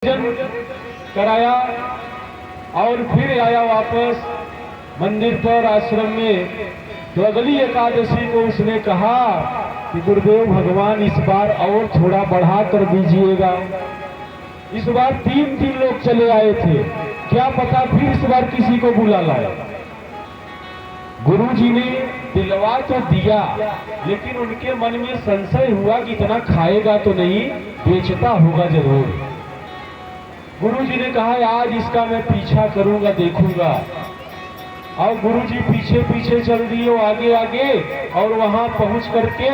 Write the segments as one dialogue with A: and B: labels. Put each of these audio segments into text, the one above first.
A: भोजन कराया और फिर आया वापस मंदिर पर आश्रम में। तो अगली एकादशी को उसने कहा कि गुरुदेव भगवान इस बार और थोड़ा बढ़ा कर दीजिएगा। इस बार 3 लोग चले आए थे, क्या पता फिर इस बार किसी को बुला लाए। गुरु जी ने दिलवा तो दिया, लेकिन उनके मन में संशय हुआ कि इतना खाएगा तो नहीं, बेचता होगा जरूर। गुरु जी ने कहा आज इसका मैं पीछा करूंगा, देखूंगा। और गुरु जी पीछे पीछे चल दिए, वो आगे आगे, और वहां पहुंच करके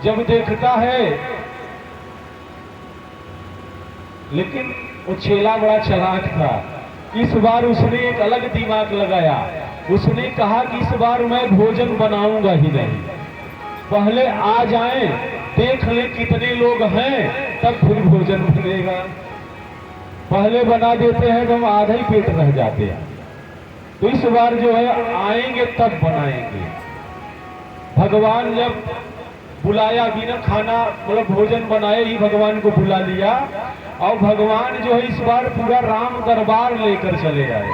A: जब देखता है, लेकिन वो चेला बड़ा चालाक था। इस बार उसने एक अलग दिमाग लगाया। उसने कहा कि इस बार मैं भोजन बनाऊंगा ही नहीं, पहले आ जाएं, देख ले कितने लोग हैं, तब फिर भोजन बनेगा। पहले बना देते हैं तो हम आधा ही पेट रह जाते हैं। तो इस बार जो है आएंगे तब बनाएंगे। भगवान जब बुलाया, बिना खाना मतलब भोजन बनाए ही भगवान को बुला लिया, और भगवान जो है इस बार पूरा राम दरबार लेकर चले आए।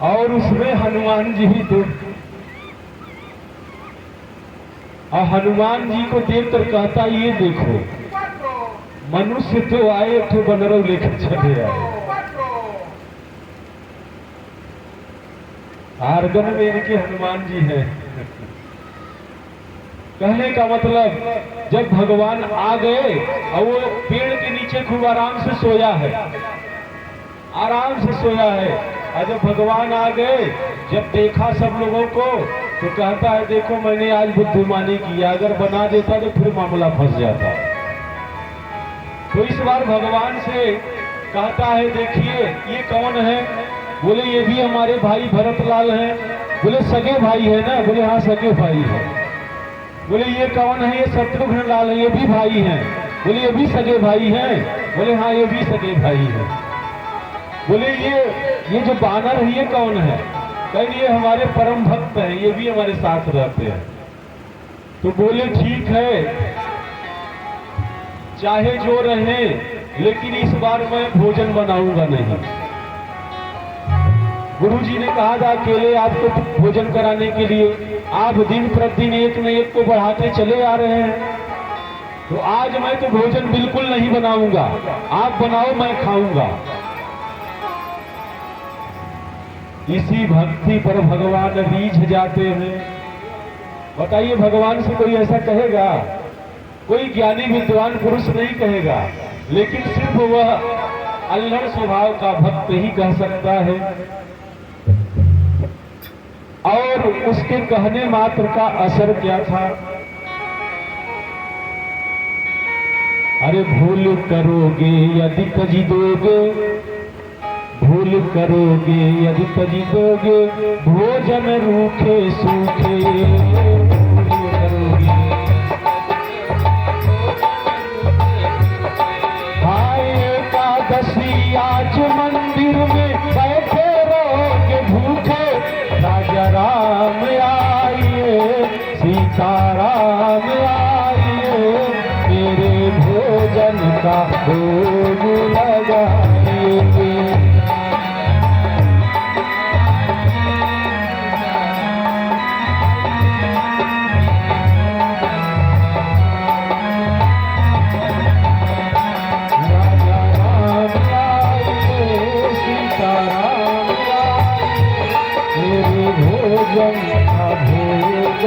A: और उसमें हनुमान जी भी थे। और हनुमान जी को देखकर कहता ये देखो, मनुष्य तो आए तो बनरव लेकर चले आए। आर्गन में इनके हनुमान जी हैं। कहने का मतलब जब भगवान आ गए और वो पेड़ के नीचे खूब आराम से सोया है, आराम से सोया है। और जब भगवान आ गए, जब देखा सब लोगों को, तो कहता है देखो मैंने आज बुद्धिमानी किया, अगर बना देता तो फिर मामला फंस जाता। तो इस बार भगवान से कहता है देखिए ये कौन है। बोले ये भी हमारे भाई भरतलाल हैं। बोले सगे भाई है ना? बोले हाँ सगे भाई है। बोले ये कौन है? ये शत्रुघ्न लाल है, ये भी भाई हैं। बोले ये भी सगे भाई हैं। बोले हाँ ये भी सगे भाई हैं। बोले ये जो बानर है ये कौन है? कहीं ये हमारे परम भक्त हैं, ये भी हमारे साथ रहते हैं। तो बोले ठीक है, चाहे जो रहे, लेकिन इस बार मैं भोजन बनाऊंगा नहीं। गुरु जी ने कहा था अकेले आपको भोजन कराने के लिए, आप दिन प्रतिदिन एक न एक को बढ़ाते चले आ रहे हैं। तो आज मैं तो भोजन बिल्कुल नहीं बनाऊंगा, आप बनाओ मैं खाऊंगा। इसी भक्ति पर भगवान रीझ जाते हैं। बताइए भगवान से कोई ऐसा कहेगा? कोई ज्ञानी विद्वान पुरुष नहीं कहेगा, लेकिन सिर्फ वह अल्हड़ स्वभाव का भक्त ही कह सकता है। और उसके कहने मात्र का असर क्या था? अरे भूल करोगे यदि तजी दोगे, भूल करोगे यदि तजी दोगे, भोजन रूखे सूखे भूल करोगे। हाय एकादशी आज मंदिर में बैठे रहोगे भूखे, राजा राम आइए, सीताराम आइए, मेरे भोजन का भोग लगाइए। भोजन का भोग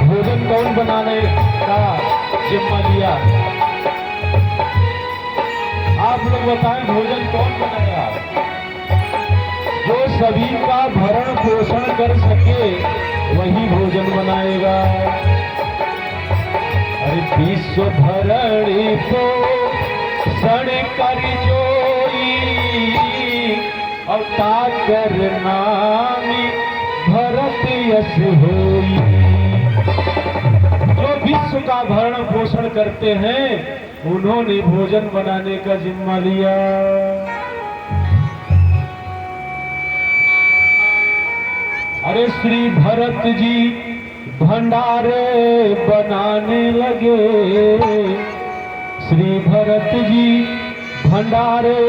A: भोजन कौन बनाने का जिम्मा लिया? आप लोग बताएं भोजन कौन बनाया? जो सभी का भरण पोषण कर सके वही भोजन बनाएगा। अरे विश्व भरणी तो सण कर जोई, और ताकर नामी भरत यश होई। जो विश्व विश्व का भरण पोषण करते हैं, उन्होंने भोजन बनाने का जिम्मा लिया। अरे श्री भरत जी भंडारे बनाने लगे, श्री भरत जी भंडारे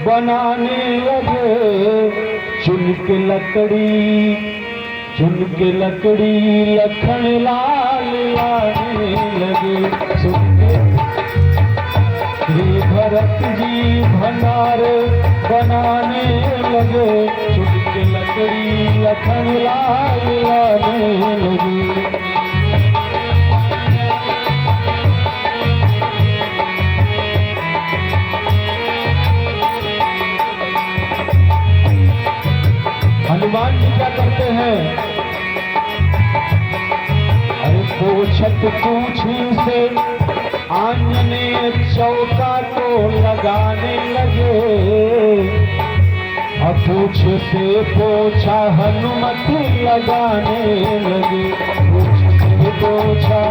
A: बनाने लगे। चुन के लकड़ी लखन लाल लाने लगे। श्री भरत जी भंडारे बनाने लगे, चुन के लकड़ी लखन लाल लाने लगे। हनुमान जी क्या करते हैं? अरे पूछत पूछी से आंजनेय चौका को लगाने लगे। अब पूछ से पोछा हनुमत लगाने लगे। पूछ से पोछा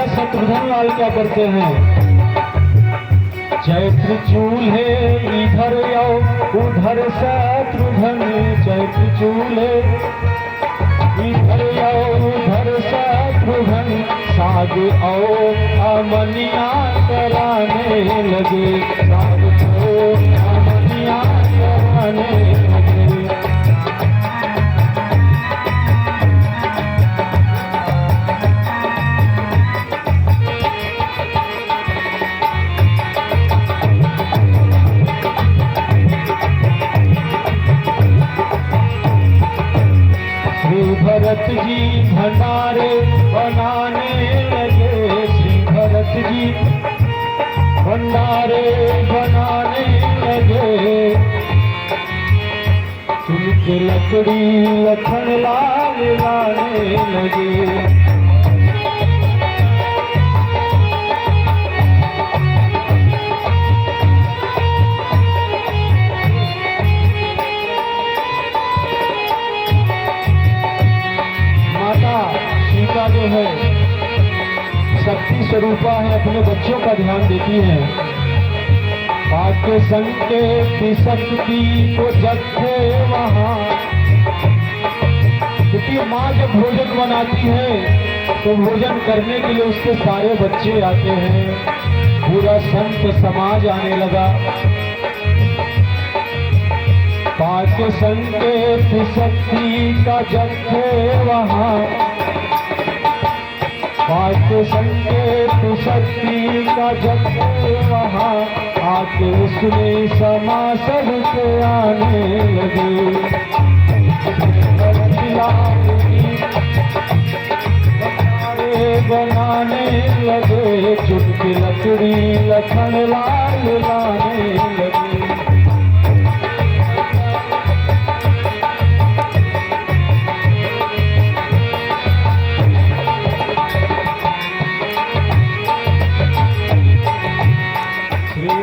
A: शत्रुघ्न लाल क्या करते हैं? चैत्र चूल्हे इधर आओ उधर शत्रुघ्न, चैत्र चूल्हे इधर आओ उधर शत्रुघ्न। साग आओ अमनिया कराने लगे, साग को अमनिया कराने लगे। भरत जी भंडारे बनाने लगे, श्री भरत जी भंडारे बनाने लगे। चुन के लकड़ी लखन लाल लाने लगे। सीता जो है शक्ति स्वरूपा है, अपने बच्चों का ध्यान देती है। पाके संके शक्ति को जब थे वहां, क्योंकि माँ जब भोजन बनाती है तो भोजन करने के लिए उसके सारे बच्चे आते हैं, पूरा संत समाज आने लगा। पाके संकेत शक्ति का जब थे वहां, पाके संकेत शक्ति का जब थे वहां। आके उसने समा सबके आने लगे। बनाने लगे, चुन के लकड़ी लखन लाल लाने लगे।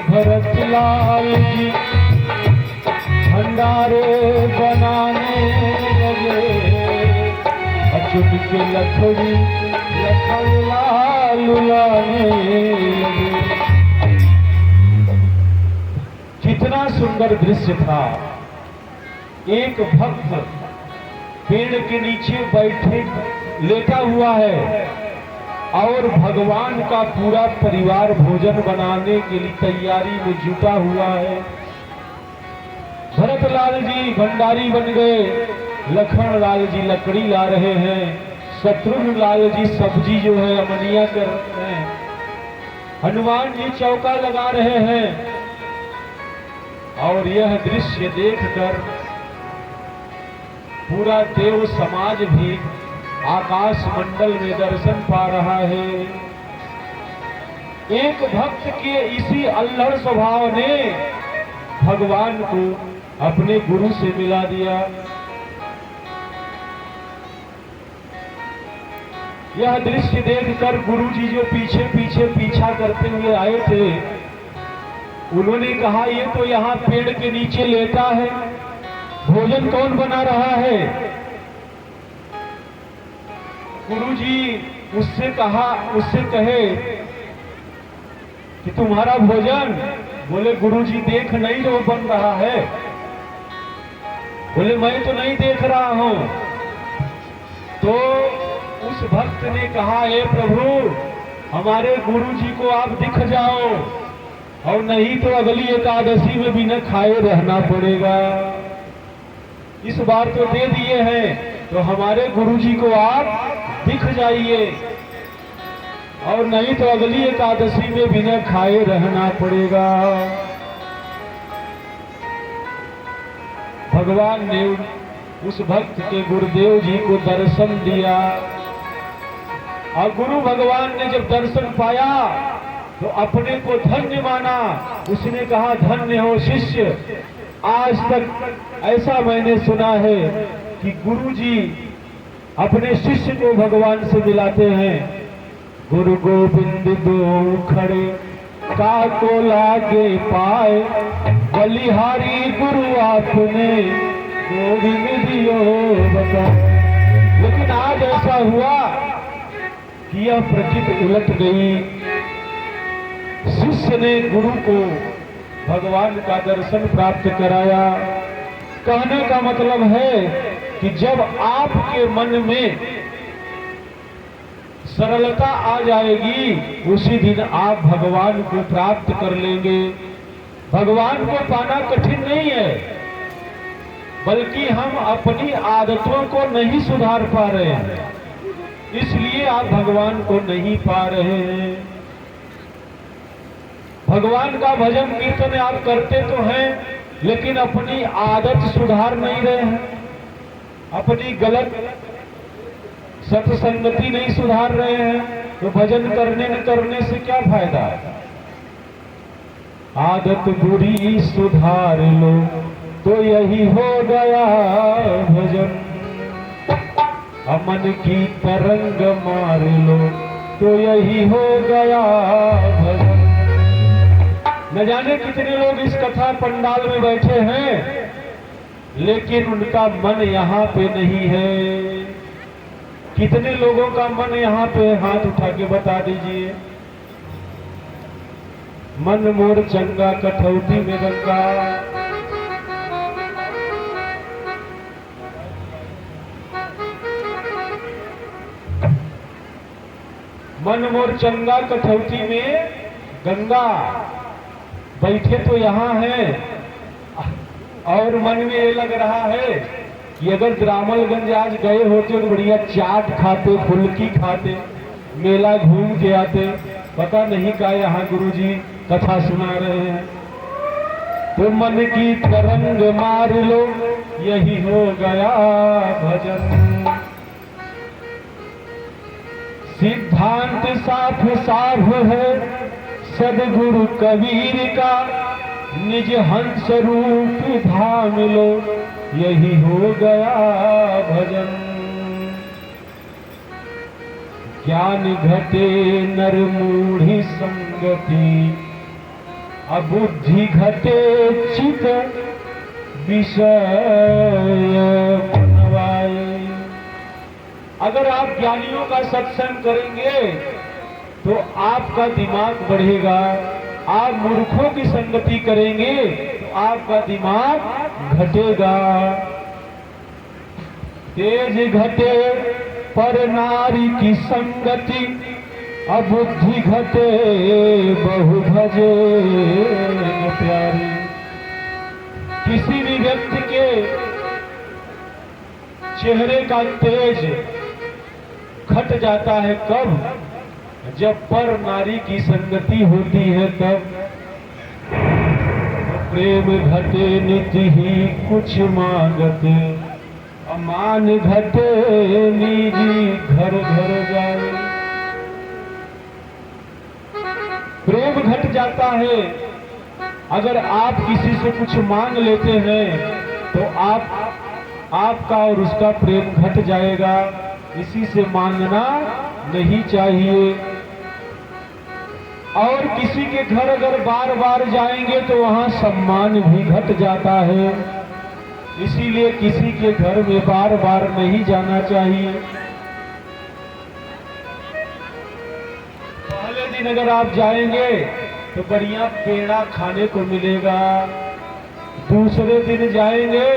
A: भरत लाल जी भंडारे बनाने लगे, चुन के लकड़ी लखन लाल लाने लगे। कितना सुंदर दृश्य था। एक भक्त पेड़ के नीचे बैठे लेटा हुआ है और भगवान का पूरा परिवार भोजन बनाने के लिए तैयारी में जुटा हुआ है। भरत लाल जी भंडारी बन गए, लखन लाल जी लकड़ी ला रहे हैं, शत्रुघ्न लाल जी सब्जी जो है अमनिया कर रहे हैं, हनुमान जी चौका लगा रहे हैं। और यह दृश्य देखकर पूरा देव समाज भी आकाश मंडल में दर्शन पा रहा है। एक भक्त के इसी अल्हड़ स्वभाव ने भगवान को अपने गुरु से मिला दिया। यह दृश्य देखकर गुरुजी जो पीछे पीछे पीछा करते हुए आए थे, उन्होंने कहा ये तो यहाँ पेड़ के नीचे लेटा है, भोजन कौन बना रहा है? गुरुजी उससे कहे कि तुम्हारा भोजन? बोले गुरुजी देख नहीं जो बन रहा है। बोले मैं तो नहीं देख रहा हूं। तो उस भक्त ने कहा, हे प्रभु, हमारे गुरुजी को आप दिख जाओ, और नहीं तो अगली एकादशी में बिना खाए रहना पड़ेगा। इस बार तो दे दिए हैं, तो हमारे गुरुजी को आप दिख जाइए, और नहीं तो अगली एकादशी में बिना खाए रहना पड़ेगा। भगवान ने उस भक्त के गुरुदेव जी को दर्शन दिया, और गुरु भगवान ने जब दर्शन पाया तो अपने को धन्य माना। उसने कहा, धन्य हो शिष्य, आज तक ऐसा मैंने सुना है कि गुरुजी अपने शिष्य को भगवान से मिलाते हैं। गुरु गोविंद दो खड़े काको लागे पाए, बलिहारी गुरु आपने गोविंद दियो बता। लेकिन आज ऐसा हुआ कि यह प्रचित उलट गई। शिष्य ने गुरु को भगवान का दर्शन प्राप्त कराया। कहने का मतलब है कि जब आपके मन में सरलता आ जाएगी, उसी दिन आप भगवान को प्राप्त कर लेंगे। भगवान को पाना कठिन नहीं है, बल्कि हम अपनी आदतों को नहीं सुधार पा रहे हैं, इसलिए आप भगवान को नहीं पा रहे हैं। भगवान का भजन कीर्तन आप करते तो हैं, लेकिन अपनी आदत सुधार नहीं रहे हैं, अपनी गलत सत्संगति नहीं सुधार रहे हैं, तो भजन करने न करने से क्या फायदा? आदत बुरी सुधार लो तो यही हो गया भजन, अमन की तरंग मार लो तो यही हो गया भजन। न जाने कितने लोग इस कथा पंडाल में बैठे हैं, लेकिन उनका मन यहाँ पे नहीं है। कितने लोगों का मन यहाँ पे? हाथ उठा के बता दीजिए। मन मोर चंगा कठौती में गंगा, मन मोर चंगा कठौती में गंगा। बैठे तो यहाँ है, और मन में ये लग रहा है कि अगर द्रामलगंज आज गए होते तो बढ़िया चाट खाते, फुल्की खाते, मेला घूम के आते। पता नहीं का यहाँ गुरुजी कथा सुना रहे हैं। तो मन की तरंग मार लो यही हो गया भजन। सिद्धांत साफ साफ है सदगुरु कबीर का, निज हंस रूप धाम लो यही हो गया भजन। ज्ञान घटे नर मूढ़ी संगति, अबुद्धि घटे चित विषय मनवाए। अगर आप ज्ञानियों का सत्संग करेंगे तो आपका दिमाग बढ़ेगा, आप मूर्खों की संगति करेंगे तो आपका दिमाग घटेगा। तेज घटे पर नारी की संगति, अबुद्धि घटे बहु भजे प्यारी। किसी भी व्यक्ति के चेहरे का तेज घट जाता है कब? जब पर नारी की संगति होती है तब। प्रेम घटे नित ही कुछ मांगते, अमान घटे निजी घर घर जाए। प्रेम घट जाता है, अगर आप किसी से कुछ मांग लेते हैं तो आपका और उसका प्रेम घट जाएगा। इसी से मांगना नहीं चाहिए। और किसी के घर अगर बार बार जाएंगे तो वहां सम्मान भी घट जाता है, इसीलिए किसी के घर में बार बार नहीं जाना चाहिए। पहले दिन अगर आप जाएंगे तो बढ़िया पेड़ा खाने को मिलेगा, दूसरे दिन जाएंगे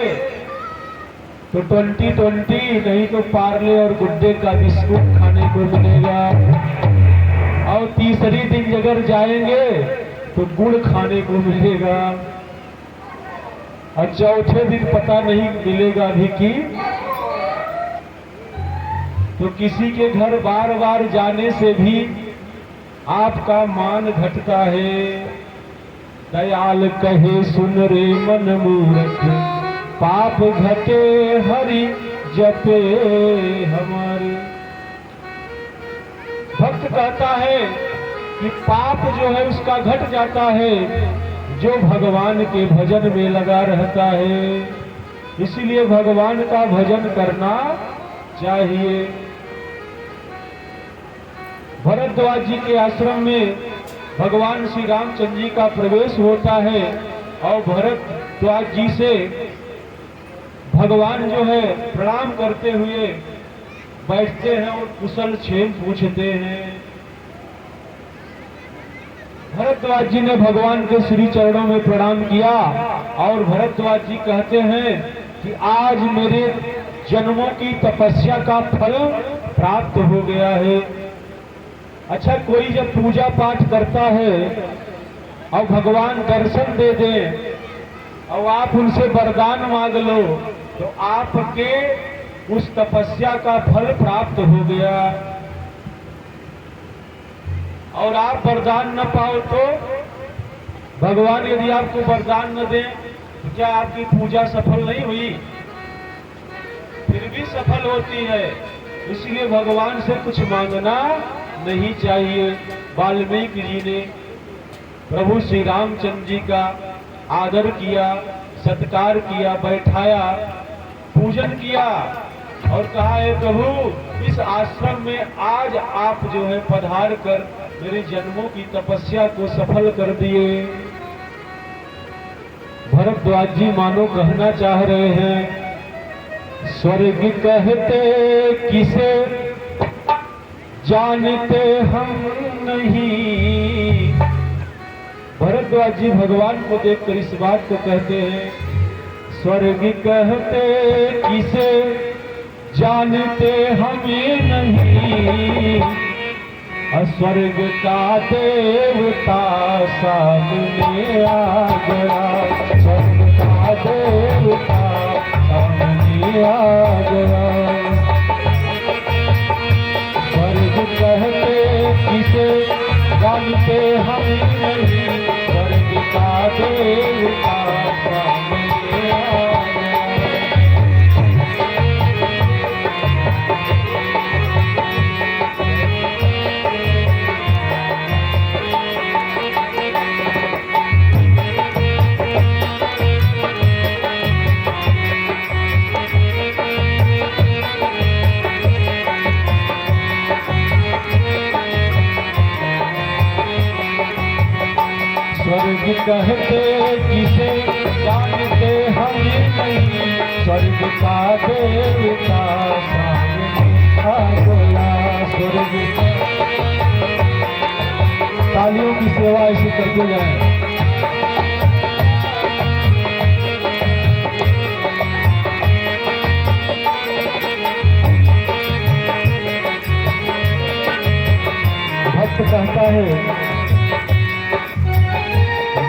A: तो 20-20 नहीं तो पार्ले और गुड्डे का बिस्कुट खाने को मिलेगा, और तीसरी दिन अगर जाएंगे तो गुड़ खाने को मिलेगा, और चौथे दिन पता नहीं मिलेगा भी कि। तो किसी के घर बार बार जाने से भी आपका मान घटता है। दयाल कहे सुन रे मन मूर्ख, पाप घटे हरि जपे हमारे। भक्त कहता है कि पाप जो है उसका घट जाता है जो भगवान के भजन में लगा रहता है, इसीलिए भगवान का भजन करना चाहिए। भरद्वाज जी के आश्रम में भगवान श्री रामचंद्र जी का प्रवेश होता है, और भरद्वाज जी से भगवान जो है प्रणाम करते हुए बैठते हैं और कुशल क्षेम पूछते हैं। भरद्वाज जी ने भगवान के श्री चरणों में प्रणाम किया, और भरद्वाज जी कहते हैं कि आज मेरे जन्मों की तपस्या का फल प्राप्त हो गया है। अच्छा, कोई जब पूजा पाठ करता है और भगवान दर्शन दे दें और आप उनसे वरदान मांग लो तो आपके उस तपस्या का फल प्राप्त हो गया, और आप वरदान न पाओ तो भगवान यदि आपको वरदान न दें तो क्या आपकी पूजा सफल नहीं हुई? फिर भी सफल होती है, इसलिए भगवान से कुछ मांगना नहीं चाहिए। वाल्मीकि जी ने प्रभु श्री रामचंद्र जी का आदर किया, सत्कार किया, बैठाया, पूजन किया और कहा है प्रभु इस आश्रम में आज आप जो है पधार कर मेरे जन्मों की तपस्या को सफल कर दिए। भरद्वाज जी मानो कहना चाह रहे हैं, स्वर्ग कहते किसे जानते हम नहीं। भरद्वाज जी भगवान को देखकर इस बात को कहते हैं, स्वर्ग कहते किसे जानते हमें नहीं, स्वर्ग का देवता सामने आ गया, स्वर्ग का देवता सामने आ गया। स्वर्ग कहते किसे जानते हम नहीं, स्वर्ग का देवता सामने आ गया। स्वर्ग कहते किसे जानते हम नहीं, स्वर्ग का देवता सामने आ गया। स्वर्ग तालियों की सेवा ऐसे करते जाए। भक्त कहता है,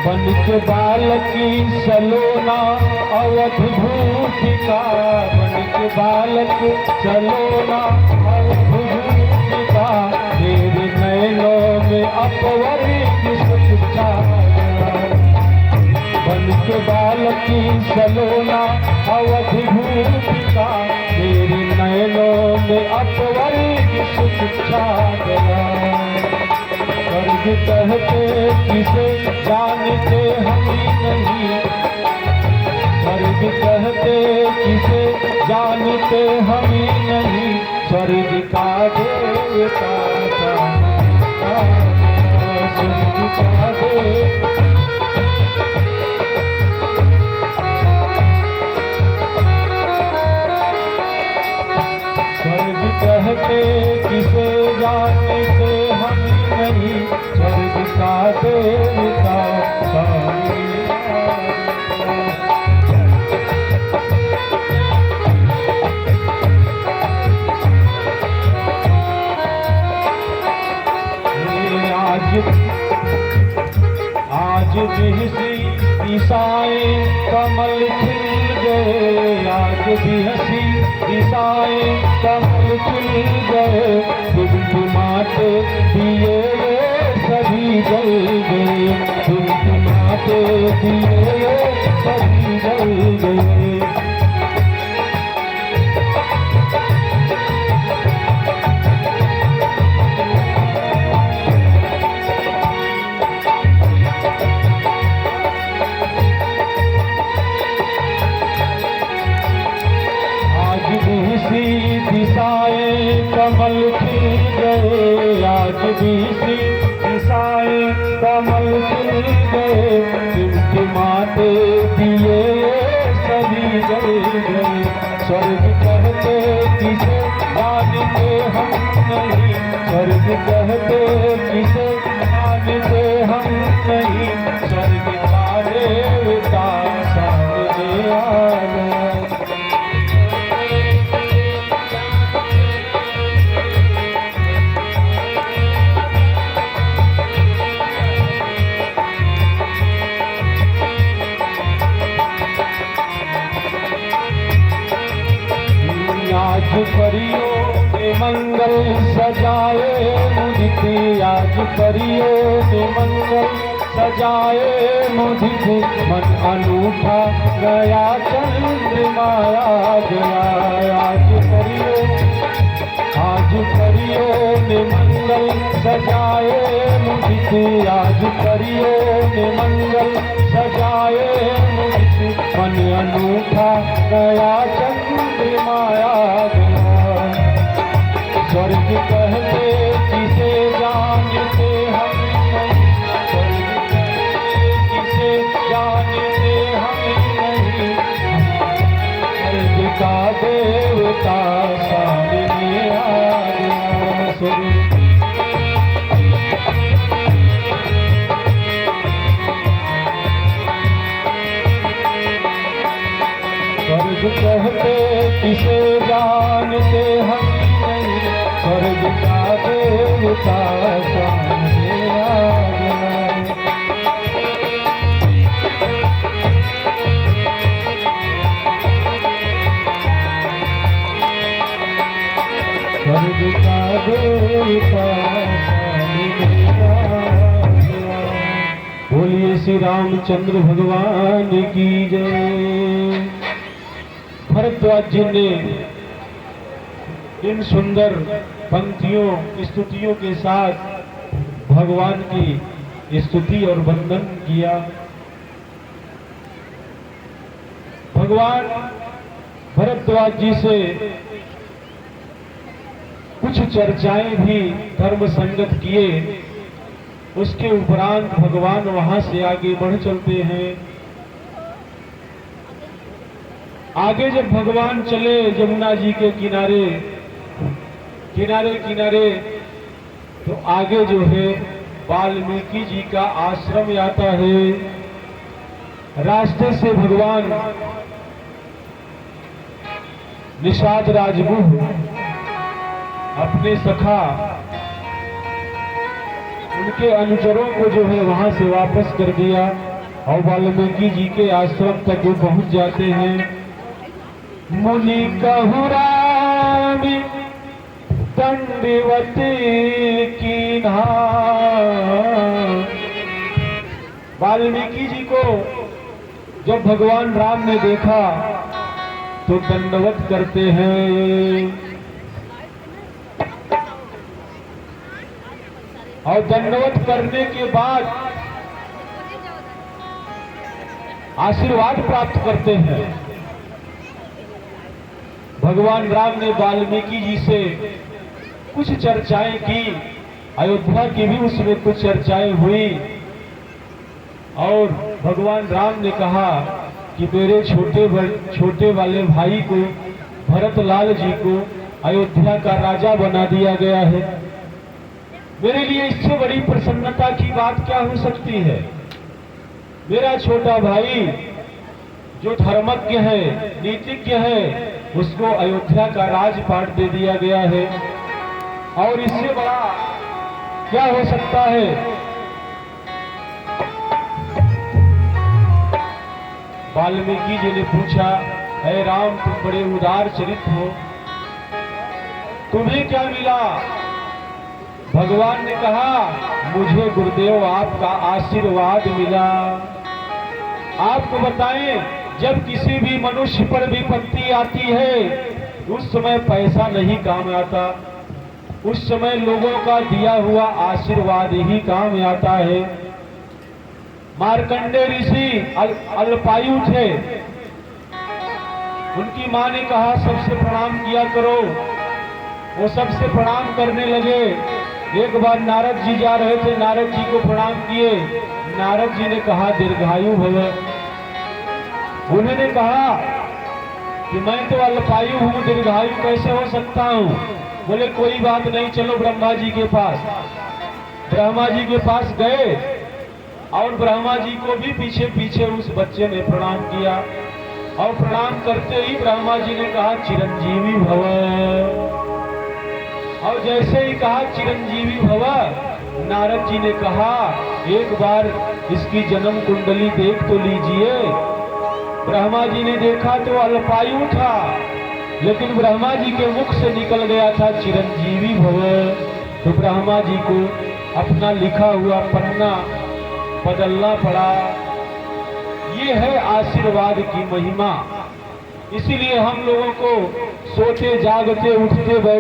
A: बन के बालकी सलोना अवध भूतिका, बन के बालक सलोना अवध भूतिका, तेरे नैनों में अपवर की सुचिता। बन के बालकी सलोना अवध भूतिका, तेरे नैनों में अपवर की सुचिता। स्वर्ग कहते किसे जानते हम नहीं, स्वर्ग कहते किसे जानते हम नहीं, स्वर्ग का देवता स्वर्ग का देवता। स्वर्ग कहते किसे जानते हम नहीं, स्वर्ग का देवता आज भी हंसी दिशाएं कमल खिल गए, आज भी हंसी दिशाएं कमल खिल गए, टिमटिमाते दिए सभी जल गए, टिमटिमाते दिए सभी जल गए। दिशाएं कमल खिल गए, आज भी सी दिशाएं कमल खिल गए, टिमटिमाते दिए सभी जल गए। स्वर्ग कहते किसे जानते हम नहीं, स्वर्ग कहते किसे जानते हम नहीं, स्वर्ग का देवता सामने आ गया। आज परियों ने मंगल सजाए मुझे, आज परियों ने मंगल सजाए मुझे, मन अनूठा गया चंद्रमाया गया। आज परियों ने मंगल सजाए मुझे, आज परियों ने मंगल सजाए मुझे, मन अनूठा गया चंद्रमाया गया। स्वर्ग कहते किसे जानते हम नहीं, स्वर्ग कहते किसे जानते हम नहीं, स्वर्ग का देवता सामने आ गया। स्वर्ग कहते किसे जानते हम नहीं, स्वर्ग का देवता सामने आ गया। स्वर्ग का देवता सामने आ गया। बोलिए श्री रामचंद्र भगवान की जय। भरद्वाज जी ने इन सुंदर पंक्तियों स्तुतियों के साथ भगवान की स्तुति और वंदन किया। भगवान भरद्वाज जी से कुछ चर्चाएं भी धर्म संगत किए, उसके उपरांत भगवान वहां से आगे बढ़ चलते हैं। आगे जब भगवान चले यमुना जी के किनारे किनारे तो आगे जो है वाल्मीकि जी का आश्रम आता है। रास्ते से भगवान निषाद राजगुह अपने सखा उनके अनुचरों को जो है वहां से वापस कर दिया और वाल्मीकि जी के आश्रम तक वो पहुंच जाते हैं। मुनि कहुरामी दंडवत कीन्हा। वाल्मीकि जी को जब भगवान राम ने देखा तो दंडवत करते हैं और दंडवत करने के बाद आशीर्वाद प्राप्त करते हैं। भगवान राम ने वाल्मीकि जी से कुछ चर्चाएं की, अयोध्या की भी उसमें कुछ चर्चाएं हुई। और भगवान राम ने कहा कि मेरे छोटे वाले भाई को, भरतलाल जी को अयोध्या का राजा बना दिया गया है। मेरे लिए इससे बड़ी प्रसन्नता की बात क्या हो सकती है। मेरा छोटा भाई जो धर्मज्ञ है, नीतिज्ञ है, उसको अयोध्या का राजपाट दे दिया गया है। और इससे बड़ा क्या हो सकता है। वाल्मीकि जी ने पूछा, हे राम, तुम बड़े उदार चरित्र हो, तुम्हें क्या मिला। भगवान ने कहा, मुझे गुरुदेव आपका आशीर्वाद मिला। आपको बताएं, जब किसी भी मनुष्य पर विपत्ति आती है उस समय पैसा नहीं काम आता, उस समय लोगों का दिया हुआ आशीर्वाद ही काम आता है। मार्कंडेय ऋषि अल्पायु थे, उनकी मां ने कहा सबसे प्रणाम किया करो, वो सबसे प्रणाम करने लगे। एक बार नारद जी जा रहे थे, नारद जी को प्रणाम किए। नारद जी ने कहा दीर्घायु भव। उन्होंने कहा कि मैं तो अल्पायु हूं, दीर्घायु कैसे हो सकता हूं। बोले कोई बात नहीं, चलो ब्रह्मा जी के पास। ब्रह्मा जी के पास गए और ब्रह्मा जी को भी पीछे पीछे उस बच्चे ने प्रणाम किया। और प्रणाम करते ही ब्रह्मा जी ने कहा चिरंजीवी भव। और जैसे ही कहा चिरंजीवी भव, नारद जी ने कहा एक बार इसकी जन्म कुंडली देख तो लीजिए। ब्रह्मा जी ने देखा तो अल्पायु था, लेकिन ब्रह्मा जी के मुख से निकल गया था चिरंजीवी भव। तो ब्रह्मा जी को अपना लिखा हुआ पन्ना बदलना पड़ा। ये है आशीर्वाद की महिमा। इसीलिए हम लोगों को सोते जागते उठते बैठते